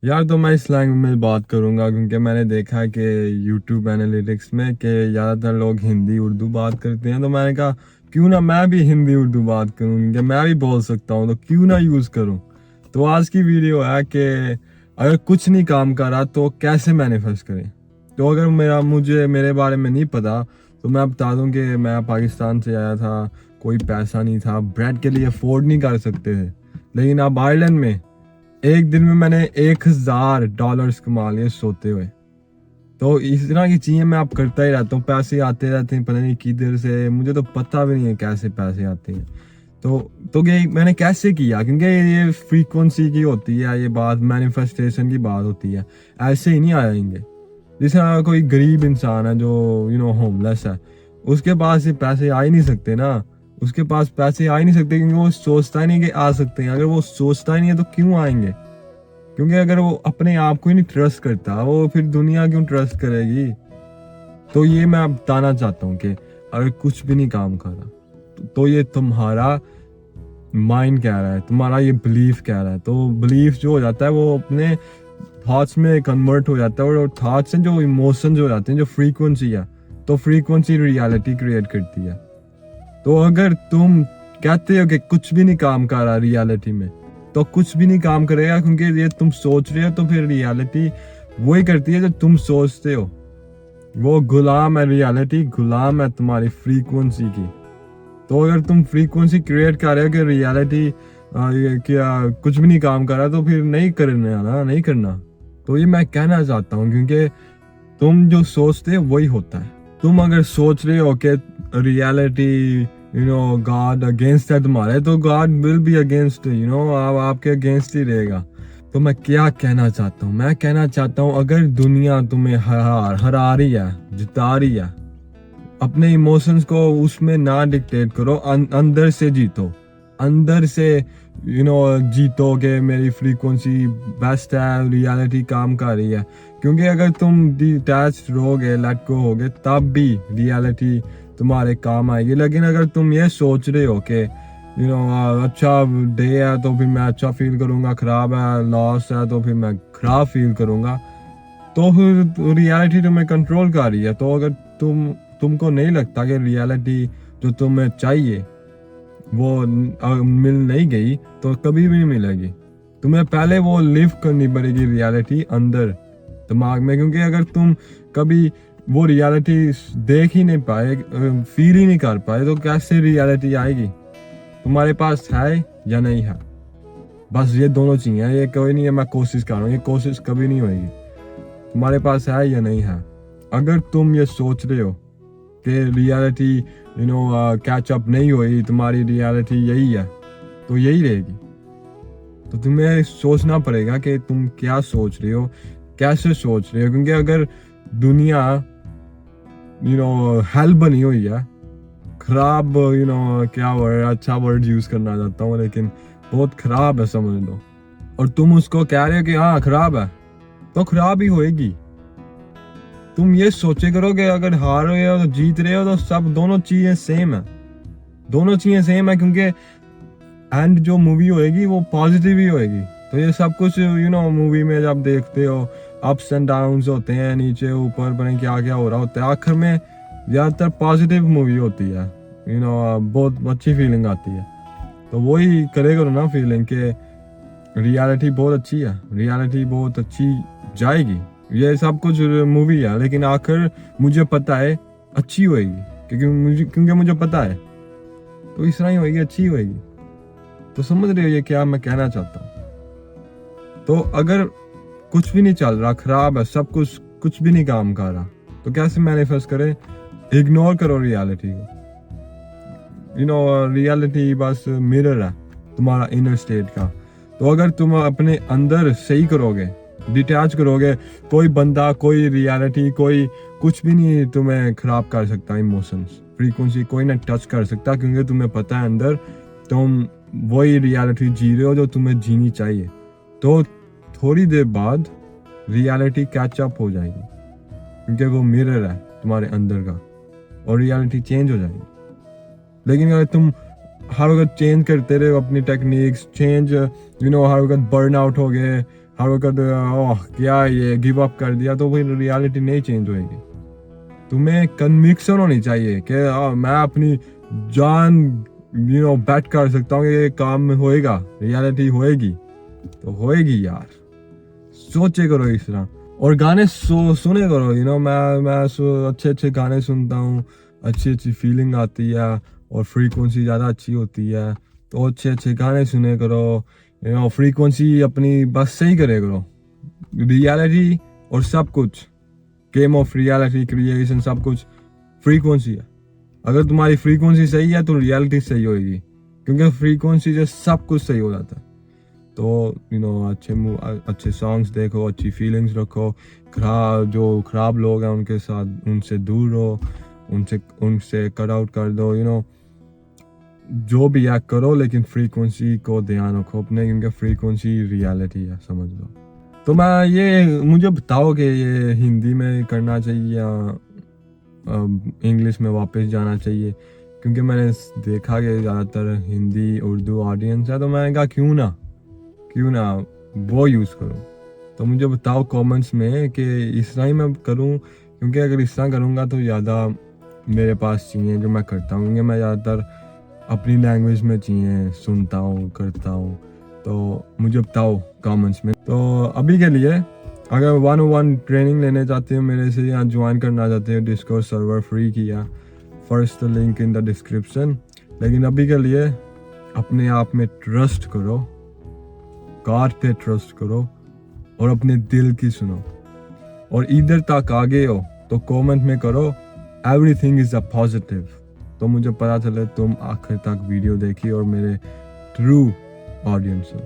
यार तो मैं इस लैंग्वेज में बात करूंगा क्योंकि मैंने देखा है कि यूट्यूब एनालिटिक्स में कि ज़्यादातर लोग हिंदी उर्दू बात करते हैं, तो मैंने कहा क्यों ना मैं भी हिंदी उर्दू बात करूं क्योंकि मैं भी बोल सकता हूं, तो क्यों ना यूज़ करूं। तो आज की वीडियो है कि अगर कुछ नहीं काम कर रहा तो कैसे मैनिफेस्ट करें। तो अगर मुझे मेरे बारे में नहीं पता तो मैं बता दूं कि मैं पाकिस्तान से आया था, कोई पैसा नहीं था, ब्रेड के लिए अफोर्ड नहीं कर सकते थे, लेकिन अब आयरलैंड में एक दिन में मैंने $1000 कमा लिए सोते हुए। तो इस तरह की चीजें मैं अब करता ही रहता हूँ, पैसे आते रहते हैं पता नहीं किधर से, मुझे तो पता भी नहीं है कैसे पैसे आते हैं। तो ये मैंने कैसे किया, क्योंकि ये फ्रीक्वेंसी की होती है, ये बात मैनिफेस्टेशन की बात होती है, ऐसे ही नहीं आएंगे। जैसे कोई गरीब इंसान है जो होमलेस है, उसके पास ये पैसे आ ही नहीं सकते ना, उसके पास पैसे आ ही नहीं सकते क्योंकि वो सोचता ही नहीं कि आ सकते हैं। अगर वो सोचता ही नहीं है तो क्यों आएंगे? क्योंकि अगर वो अपने आप को ही नहीं ट्रस्ट करता, वो फिर दुनिया क्यों ट्रस्ट करेगी? तो ये मैं बताना चाहता हूँ कि अगर कुछ भी नहीं काम कर रहा तो ये तुम्हारा माइंड कह रहा है, तुम्हारा ये बिलीफ कह रहा है। तो बिलीफ जो हो जाता है वो अपने थॉट्स में कन्वर्ट हो जाता है, और थॉट्स से जो इमोशंस हो जाते हैं, जो फ्रीक्वेंसी है, तो फ्रीक्वेंसी रियलिटी क्रिएट करती है। तो अगर तुम कहते हो कि कुछ भी नहीं काम कर रहा रियलिटी में, तो कुछ भी नहीं काम करेगा, क्योंकि ये तुम सोच रहे हो तो फिर रियलिटी वही करती है जो तुम सोचते हो। वो गुलाम है, रियलिटी गुलाम है तुम्हारी फ्रीक्वेंसी की। तो अगर तुम फ्रीक्वेंसी क्रिएट कर रहे हो कि रियलिटी क्या कुछ भी नहीं काम कर रहा, तो फिर नहीं करना ना, नहीं करना। तो ये मैं कहना चाहता हूँ, क्योंकि तुम जो सोचते हो वही होता है। तुम अगर सोच रहे हो कि रियलिटी गॉड अगेंस्ट है तुम्हारे, तो गॉड विल बी अगेंस्ट, आपके अगेंस्ट ही रहेगा। तो मैं क्या कहना चाहता हूँ, मैं कहना चाहता हूँ अगर दुनिया तुम्हें हरा रही है, जिता रही है, अपने इमोशंस को उसमें ना डिक्टेट करो, अंदर से जीतो। अंदर से जीतोगे, मेरी फ्रीक्वेंसी बेस्ट है, रियलिटी काम कर रही है। क्योंकि अगर तुम डिटैच रहोगे, लेट गो होगे, तब भी रियलिटी तुम्हारे काम आएगी। लेकिन अगर तुम ये सोच रहे हो कि अच्छा डे है तो फिर मैं अच्छा फील करूंगा, खराब है, लॉस है तो फिर मैं खराब फील करूंगा, तो फिर रियलिटी तुम्हें कंट्रोल कर रही है। तो अगर तुमको नहीं लगता कि रियलिटी जो तुम्हें चाहिए वो मिल नहीं गई, तो कभी भी नहीं मिलेगी। तुम्हें पहले वो लिव करनी पड़ेगी रियलिटी अंदर दिमाग में, क्योंकि अगर तुम कभी वो रियलिटी देख ही नहीं पाए, फील ही नहीं कर पाए, तो कैसे रियलिटी आएगी? तुम्हारे पास है या नहीं है, बस ये दोनों चीजें हैं। ये कोई नहीं है मैं कोशिश कर रहा हूँ, ये कोशिश कभी नहीं होगी। तुम्हारे पास है या नहीं है। अगर तुम ये सोच रहे हो कि रियलिटी कैच अप नहीं हुई, तुम्हारी रियलिटी यही है, तो यही रहेगी। तो तुम्हें सोचना पड़ेगा कि तुम क्या सोच रहे हो, कैसे सोच रहे हो। क्योंकि अगर दुनिया हेल बनी हुई है, खराब, क्या वर्ड, अच्छा वर्ड यूज करना चाहता हूँ लेकिन बहुत खराब है समझ लो, और तुम उसको कह रहे हो कि हाँ खराब है, तो खराब ही होएगी। तुम ये सोचे करो कि अगर हार रहे हो तो जीत रहे हो, तो सब दोनों चीजें सेम है, दोनों चीजें सेम है। क्योंकि एंड जो मूवी होएगी वो पॉजिटिव ही होएगी। तो ये सब कुछ मूवी में जब देखते हो अप्स एंड डाउन्स होते हैं, नीचे ऊपर पता नहीं क्या क्या हो रहा होता है, आखिर में ज्यादातर पॉजिटिव मूवी होती है। बहुत अच्छी फीलिंग आती है। तो वही करे करो ना फीलिंग के रियलिटी बहुत अच्छी है, रियलिटी बहुत अच्छी जाएगी। ये सब कुछ मूवी है, लेकिन आखिर मुझे पता है अच्छी होएगी, क्योंकि मुझे पता है, तो इस तरह ही होएगी, अच्छी होएगी। तो समझ रहे हो ये क्या मैं कहना चाहता हूँ। तो अगर कुछ भी नहीं चल रहा, खराब है सब कुछ, कुछ भी नहीं काम कर रहा, तो कैसे मैनिफेस्ट करें? इग्नोर करो रियलिटी को। रियलिटी बस मिरर है तुम्हारा इनर स्टेट का। तो अगर तुम अपने अंदर सही करोगे, डिटैच करोगे, कोई बंदा, कोई रियलिटी, कोई कुछ भी नहीं तुम्हें खराब कर सकता। इमोशंस, फ्रीक्वेंसी कोई ना टच कर सकता, क्योंकि तुम्हें पता है अंदर तुम वही रियलिटी जी रहे हो जो तुम्हें जीनी चाहिए। तो थोड़ी देर बाद रियलिटी कैच अप हो जाएगी, क्योंकि वो मिरर है तुम्हारे अंदर का, और रियलिटी चेंज हो जाएगी। लेकिन अगर तुम हर वक्त चेंज करते रहे अपनी टेक्निक्स, चेंज हर वक्त बर्न आउट हो गए, हर वक्त ओह क्या ये गिव अप कर दिया, तो फिर रियलिटी नहीं चेंज होएगी। तुम्हें कन्विक्शन होनी चाहिए कि मैं अपनी जान बेट कर सकता हूँ कि ये काम में होएगा, रियलिटी होएगी तो होएगी यार। सोचे करो इस तरह, और गाने सुने करो। मैं अच्छे अच्छे गाने सुनता हूँ, अच्छी अच्छी फीलिंग आती है और फ्रीक्वेंसी ज़्यादा अच्छी होती है, तो अच्छे अच्छे गाने सुने करो। फ्रीक्वेंसी अपनी बस सही करे करो। रियलिटी और सब कुछ, गेम ऑफ रियलिटी क्रिएशन, सब कुछ फ्रीक्वेंसी है। अगर तुम्हारी फ्रीक्वेंसी सही है तो रियलिटी सही होगी, क्योंकि फ्रीक्वेंसी से सब कुछ सही हो जाता है। तो अच्छे सॉन्ग्स देखो, अच्छी फीलिंग्स रखो। जो खराब लोग हैं उनके साथ, उनसे दूर रहो, उनसे कट आउट कर दो। जो भी है करो, लेकिन फ्रीक्वेंसी को ध्यान रखो अपने, क्योंकि फ्रीक्वेंसी रियलिटी है, समझ लो। तो मुझे बताओ कि ये हिंदी में करना चाहिए या इंग्लिश में वापस जाना चाहिए, क्योंकि मैंने देखा कि ज़्यादातर हिंदी उर्दू ऑडियंस है, तो मैंने कहा क्यों ना वो यूज़ करूँ। तो मुझे बताओ कमेंट्स में कि इस तरह ही मैं करूँ, क्योंकि अगर इस तरह करूँगा तो ज़्यादा मेरे पास चाहिए जो मैं करता हूँ, क्योंकि मैं ज़्यादातर अपनी लैंग्वेज में चाहिए सुनता हूँ, करता हूँ। तो मुझे बताओ कमेंट्स में। तो अभी के लिए अगर 101 ट्रेनिंग लेने चाहते हो मेरे से या ज्वाइन करना चाहते हो डिस्कॉर्ड सर्वर फ्री किया, first link in the description. लेकिन अभी के लिए अपने आप में ट्रस्ट करो, गॉड पे ट्रस्ट करो और अपने दिल की सुनो। और इधर तक आगे हो तो कमेंट में करो एवरीथिंग इज अ पॉजिटिव, तो मुझे पता चले तुम आखिर तक वीडियो देखी और मेरे ट्रू ऑडियंस हो।